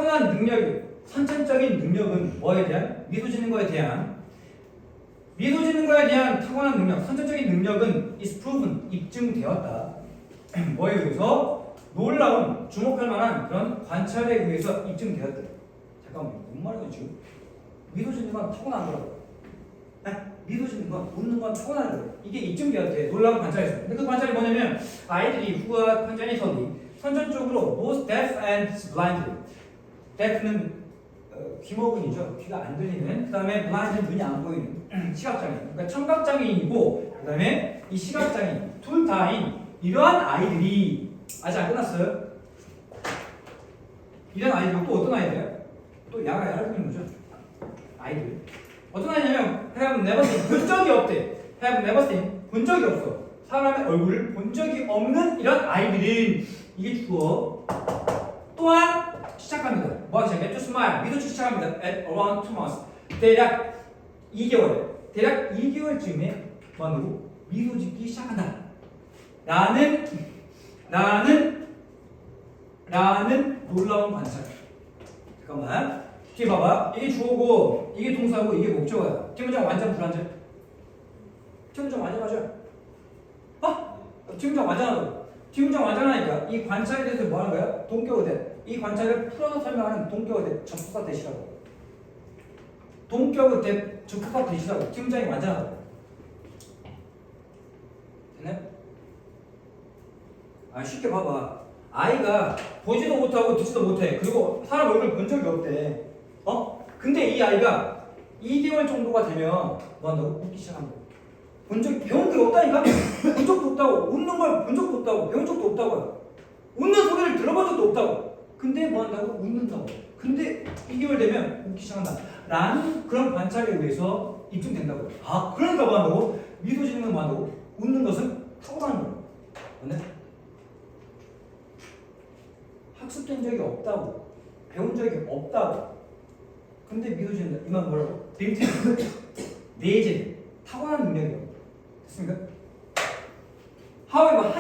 타고난 능력이 선천적인 능력은 뭐에 대한? 미소 짓는 거에 대한 타고난 능력, 선천적인 능력은 is proven, 입증되었다. 뭐에 의해서? 놀라운, 주목할 만한 그런 관찰에 의해서 입증되었다. 잠깐만, 뭔 말이야 지금? 미소 짓는 건 타고난 거라고. 미소 짓는 건, 웃는 건 타고난 거라고. 이게 입증되었대. 놀라운 관찰에서. 근데 그 관찰이 뭐냐면 아이들이 who are congenitally, 선천적으로 both deaf and blind. deaf는 귀머근이죠. 귀가 안 들리는. 그 다음에 blind는 눈이 안 보이는 시각장애인. 그러니까 청각장애인이고, 그 다음에 이 시각장애인 둘 다인 이러한 아이들이 아직 안 끝났어요. 이런 아이들 또 어떤 아이들이야? 또 야가 야를 부리는 거죠. 아이들. 어떤 아이냐면 have never seen, 본 적이 없대. have never seen, 본 적이 없어. 사람의 얼굴을 본 적이 없는 이런 아이들은 이게 주어. 또한 시작합니다. 뭐 하기 시작해? To smile. 미소짓기 시작합니다. At around 2 months. 대략 2개월에. 대략 2개월쯤에 뭐 하고 미소 짓기 시작한다. 라는 놀라운 관찰. 잠깐만. 뒤에 봐봐. 이게 주어고, 이게 동사고, 이게 목적어야. 뒷문장 완전 불완전? 뒷문장 완전 맞아. 뒷문장 완전하고. 뒷문장 완전하니까 이 관찰에 대해서 뭐 하는 거야? 동격어 대. 이 관찰을 풀어서 설명하는 동격어 대 접속사 대시라고. 동격어 대 접속사 대시라고. 뒷문장이 완전하고. 됐네? 쉽게 봐봐. 아이가 보지도 못하고 듣지도 못해. 그리고 사람 얼굴 본 적이 없대. 근데 이 아이가 2개월 정도가 되면 뭐 한다고? 웃기 시작한다. 배운 게 없다니까? 본 적도 없다고. 웃는 걸 본 적도 없다고. 배운 적도 없다고요. 웃는 소리를 들어본 적도 없다고. 근데 뭐 한다고? 웃는다고. 근데 2개월 되면 웃기 시작한다. 라는 그런 관찰에 의해서 입증된다고요. 그러니까 뭐 한다고? 미소 짓는 건 뭐 한다고? 웃는 것은 타고나는 거예요. 맞네? 학습된 적이 없다고. 배운 적이 없다고. 근데 미소 짓는다. 이건 뭐라고? 내재. 타고난 능력이라고. 됐습니까? However,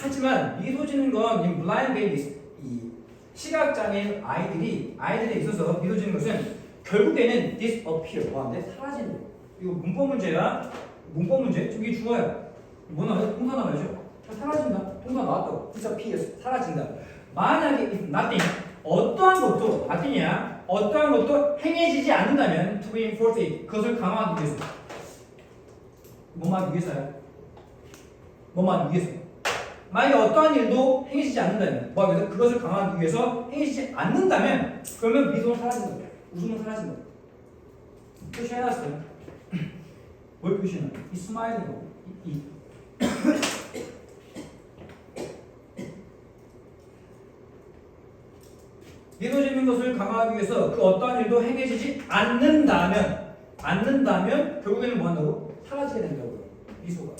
하지만 미소 짓는 건 in blind babies, 이 시각장애인 아이들에 있어서 미소 짓는 것은 결국에는 disappear, 뭐한데? 사라지는 거예요. 이거 문법 문제야. 문법 문제. 이게 주어야. 뭐 나와요? 동사 나와야죠. 사라진다. 동사 나왔다고. disappear, 사라진다. 만약에 if nothing, 어떠한 것도 nothing이야. 어떠한 것도 행해지지 않는다면 to reinforce it, 그것을 강화하기 위해서. 뭐만 위해서야? 뭐만 위해서? 만약에 어떠한 일도 행해지지 않는다면, 뭐하기 위해서? 그것을 강화하기 위해서 행해지지 않는다면, 그러면 미소는 사라진다. 웃음은 사라진다. 표시해놨어요. 뭘 표시해놨어? 이 스마일이고, 이. 미소 짓는 것을 강화하기 위해서 그 어떠한 일도 행해지지 않는다면 결국에는 뭐 한다고? 사라지게 된다고요. 미소가.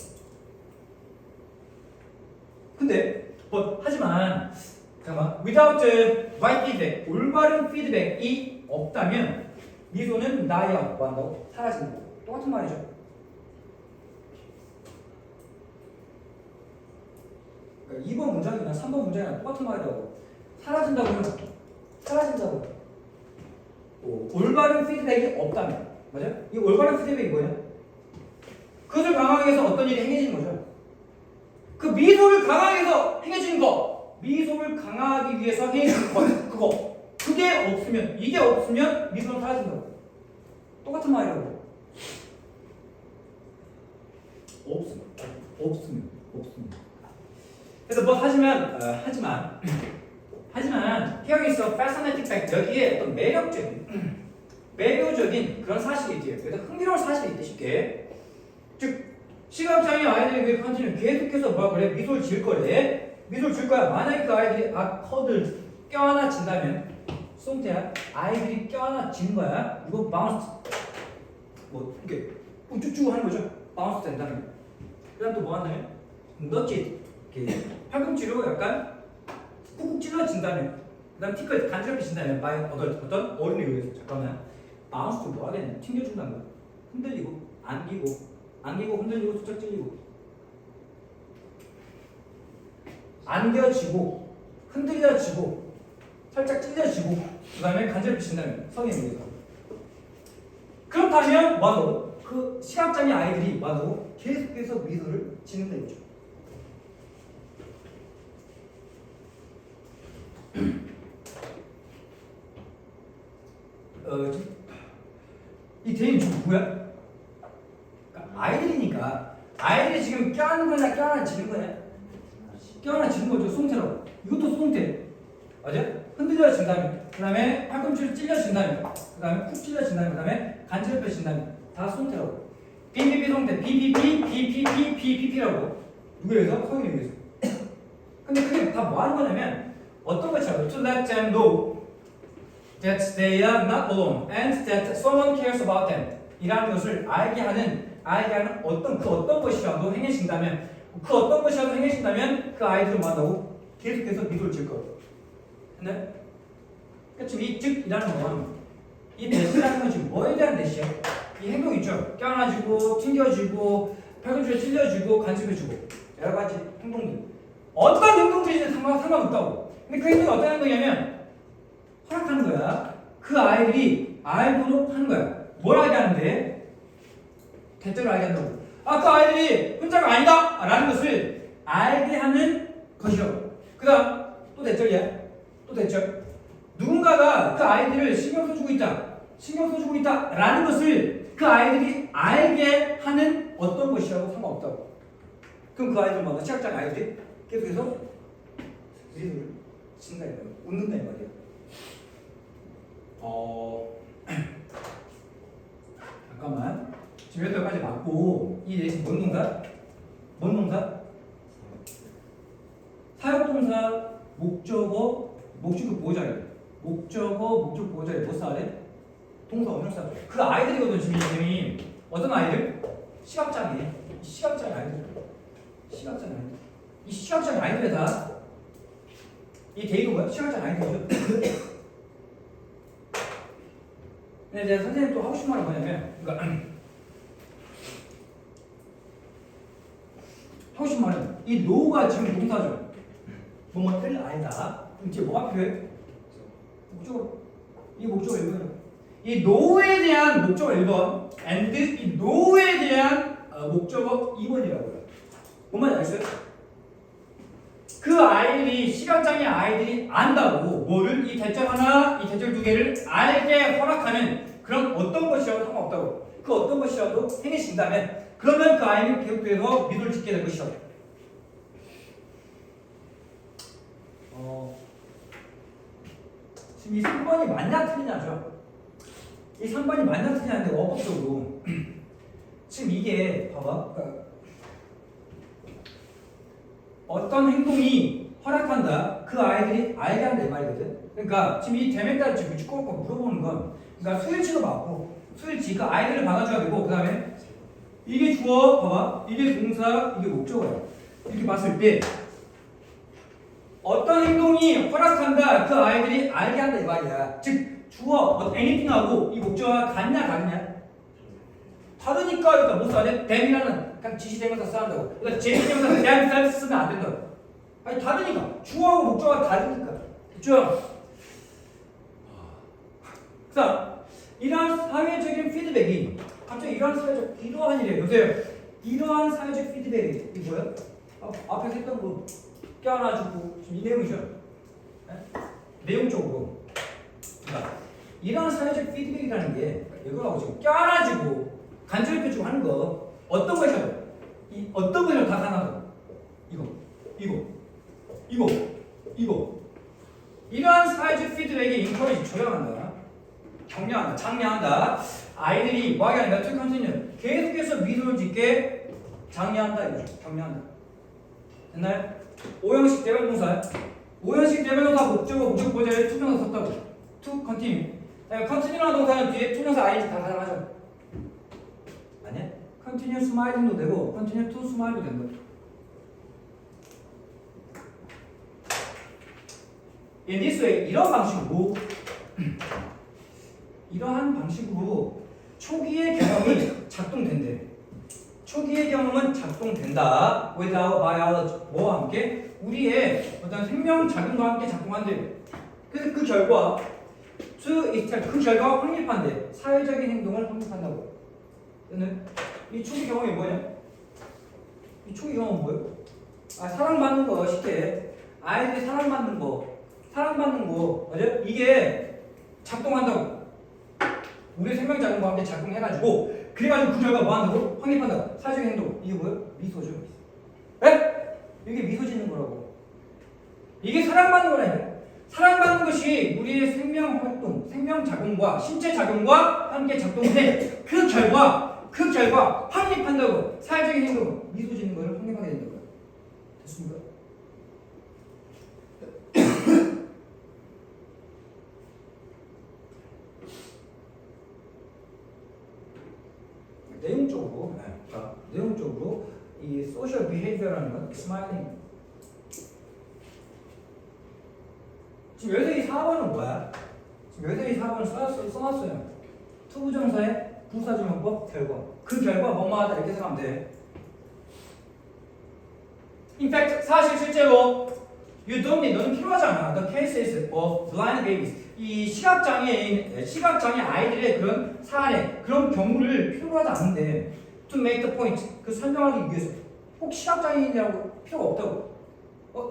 근데 하지만 잠깐만, without right feedback, 올바른 피드백이 없다면 미소는 나야 뭐 한다고? 사라진다고. 똑같은 말이죠. 그러니까 2번 문장이나 3번 문장이나 똑같은 말이라고. 사라진다고요. 올바른 피드백이 없다면, 맞아요? 이 올바른 피드백이 뭐냐? 그것을 강화하기 위해서 어떤 일이 행해지는 거죠. 그 미소를 강화하기 위해서 행해지는 거, 미소를 강화하기 위해서 행해지는 거, 그거. 이게 없으면 미소는 사라진다고. 똑같은 말이라고. 없으면. 그래서 뭐 하지만 here is a fascinating fact. 여기에 어떤 매료적인 그런 사실이 있대요. 그래서 흥미로운 사실이 있대 쉽게. 즉 시각장애 아이들에게 컨티는 계속해서 뭐라 그래? 미소를 지을 거래. 미소를 줄 거야. 만약에 그 아이들이 커들 껴안아진다면, 송태야 아이들이 껴안아진 거야. 이거 바운스 뭐 이렇게 우쭈쭈 하는 거죠. 바운스 된다면. 그다음 또 뭐 한다면? 넛짓 이렇게 팔꿈치로 약간 꾹꾹 찔러진다면, 그 다음 티끌 간지럽게 진다면, 어떤 어른에 의해서. 잠깐만, 바운스도 뭐 하겠냐? 튕겨준다는 거야. 흔들리고 안기고 흔들리고 수척 찔리고, 안겨지고 흔들려지고 살짝 찔려지고 그 다음에 간접을 친다면 성에 의해서. 그렇다면 와도 그 시각장애 아이들이 와도 계속해서 미소를 짓는다 이거죠. 이 대인 지금 뭐야? 그러니까 아이들이니까 아이들이 지금 껴안는 거냐 껴안지는 거냐? 껴안지는 거죠. 송태라고. 이것도 송태. 맞아? 흔들려진 다음에 그 다음에 팔꿈치를 찔려진 다음에 그 다음에 쿡 찔려진 다음에 그 다음에 간지를 빼진 다음에 다 송태라고. BPP 송태 BPP BPP BPP라고. 누구에 의해서? 성인에 의해서. 근데 그게 다 뭐 하는 거냐면 어떤 것이라고? To let them know that they are not alone and that someone cares about them 이라는 것을 알게 하는 어떤 것이라도 행해진다면 그 어떤 것이라도 행해진다면 그 아이들을 만나고 계속해서 미소를 지을 거예요. 근데 지금 이 즉이라는 건 이 대시라는 건 지금 뭐에 대한 대시야? 이 행동 있죠? 껴안아주고 튕겨주고 팔꿈치를 찔려주고 간섭해주고 여러 가지 행동들 어떤 행동들이든 상관없다고. 근데 그 행동이 어떤 행동이냐면 허락하는 거야. 그 아이들이 알도록 하는 거야. 뭘 알게 하는데? 대체로 알게 한다고. 그 아이들이 혼자가 아니다! 라는 것을 알게 하는 것이라고. 그 다음 또 대절이야. 또 대절. 누군가가 그 아이들을 신경 써주고 있다 라는 것을 그 아이들이 알게 하는 어떤 것이라고 상관없다고. 그럼 그 아이들마다 시각장애 아이들이 계속해서 미소를 짓는다 이 말이야. 웃는다 이 말이야. 잠깐만. 지금 여기까지 맞고 이 대신 뭔 동사? 뭔 동사? 사역동사 목적어 보호자래. 목적 보호자래. 뭐 써야 동사 원형사. 그 아이들이거든 지금 이름이. 어떤 아이들? 시각장애 아이들. 이 시각장애 아이들에다 이 대의가 뭐야? 시각장애 아이들이죠. 근데 제가 선생님 또 하고 싶은 말은 뭐냐면, 그러니까 하고 싶은 말은 이 노가 지금 동사죠. 뭐뭐를 알다. 그럼 뒤에 뭐가 필요해? 이 목적어 1번이요. 이 노에 대한 목적어 1번, and 이 노에 대한 목적어 2번이라고요. 뭔 말인지 아시죠? 그 아이들이 시각장애 아이들이 안다고 뭐를 이 대절 하나, 이 대절 두 개를 알게 허락하는 그런 어떤 것이라도 상관없다고. 그 어떤 것이라도 행해진다면 그러면 그 아이는 계속해서 미소를 짓게 될 것이다. 지금 이 3번이 맞냐 틀리냐죠. 이 3번이 맞냐 틀리냐인데 어법적으로 지금 이게 봐봐. 그러니까 어떤 행동이 허락한다. 그 아이들이 알게 한다 이 말이거든. 그러니까 지금 이 대명까지 지금 뮤직곡 물어보는 건 그러니까 수일치도 맞고 수일치 그 아이들을 박아줘야 되고 그 다음에 이게 주어 봐봐. 이게 동사 이게 목적어야. 이렇게 봤을 때 어떤 행동이 허락한다. 그 아이들이 알게 한다 이 말이야. 즉 주어 anything하고 이 목적어가 같냐 다르냐? 다르니까 일단 못 써야 돼. them이라는 그냥 지시대명사 써야 한다고. 그러니까 제시대명사 themselves 쓰면 안 된다고. 아니 다르니까 주어하고 목적어가 다르니까. 그렇죠? 자, 이러한 사회적인 피드백이 갑자기 이러한 일이에요. 요새 이러한 사회적 피드백이 이게 뭐야? 앞에서 했던 거 껴안아주고 지금 이 내용이죠. 네? 내용적으로. 그러니까 이러한 사회적 피드백이라는 게 이거하고 지금 껴안아주고 간접해주고 하는 거 어떤 것이라도 이 어떤 것이라도 다 하나도 이거 이러한 사회적 피드백이 인터넷이 조장한다. 격려한다, 장려한다. 아이들이 뭐하게 아니라 to continue 계속해서 미소를 짓게 장려한다 이거죠. 격려한다. 됐나요? 5형식 대명동사. 5형식 대명동사 목적어 보호자에 투명사 썼다고. to continue. continue라는 동사는 뒤에 투명사 ing 다 가능하죠. 아니야? continue smiling도 되고 continue to smile도 된다. In this way 이런 방식으로 이러한 방식으로 초기의 경험이 작동된대. 초기의 경험은 작동된다. without biology 뭐와 함께? 우리의 어떤 생명 작용과 함께 작동한대. 그래서 그 결과 to extend 그 결과가 확립한대. 사회적인 행동을 확립한다고. 얘는 이 초기 경험이 뭐냐? 이 초기 경험은 뭐예요? 사랑받는 거 쉽게 아이들이 사랑받는 거 맞아요? 이게 작동한다고. 우리 생명작용과 함께 작동해가지고 그래가지고 그 결과 뭐 한다고? 확립한다고. 사회적인 행동 이게 뭐예요? 미소죠. 에? 이게 미소 짓는 거라고. 이게 사랑받는 거라니까. 사랑받는 것이 우리의 생명 활동, 생명 작용과 신체 작용과 함께 작동해. 그 결과 확립한다고. 사회적인 행동 미소 짓는 거를 확립하게 된다고요. 됐습니까? 내용적으로 이 소셜 비헤이비어라는 건 스마일링. 지금 여기서 이 4번은 뭐야? 지금 여기서 이 4번을 써놨어요. 투부정사의 부사주명법 결과. 그 결과 뭐뭐하다 이렇게 생각하면 돼. In fact, 사실 실제로 you don't need, 너는 필요하잖아. The cases of blind babies. 이 시각장애 아이들의 그런 사례, 그런 경우를 필요로 하지 않는데 to make the point, 그 설명하기 위해서 꼭 시각장애인이라고 필요가 없다고.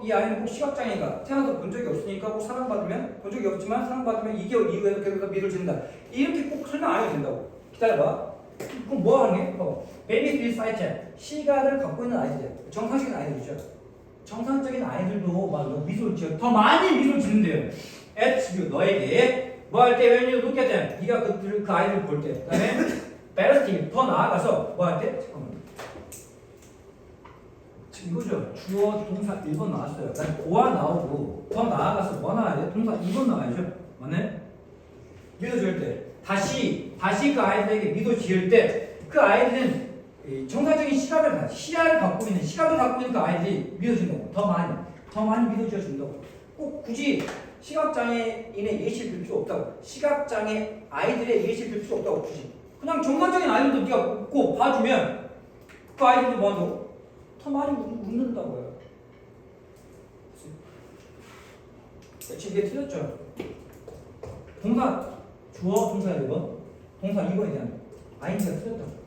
이 아이는 꼭 시각장애인가? 태어나서 본 적이 없으니까 꼭 사랑받으면, 본 적이 없지만 사랑받으면 이게 이유에서 계속 믿을 준다. 이렇게 꼭 설명 안 해도 된다고. 기다려봐. 그럼 뭐 하는 게? 봐봐. Babies with sight, 시각을 갖고 있는 아이들, 정상적인 아이들이죠. 정상적인 아이들도 막 미소를 지어 더 많이 미소를 짓는데요. at you, 너에게 뭐 할 때 when you look at them, 네가 그 아이들을 볼 때. 그다음에 better still, 더 나아가서 뭐 할 때? 잠깐만. 이거죠. 주어 동사 1번 나왔어요. 그다음에 고와 나오고 더 나아가서 뭐 나와야 돼? 동사 2번 나와야죠. 맞네? 미소 지을 때 다시 그 아이들에게 미소 지을 때 그 아이들은 정상적인 시야를 갖고 있는 그 아이들이 미소 지는다고. 더 많이 미소 지어 준다고. 꼭 굳이 시각장애인의 예시를 들 필요 없다고. 시각장애 아이들의 예시를 들 필요 없다고. 굳이 그냥 정상적인 아이들도 네가 꼭 봐주면 그 아이들도 뭐 한다고? 더 많이 웃는다고요. 지금 이게 틀렸죠? 동사 주어 동사 1번, 동사 2번에 대한 아이디가 틀렸다고.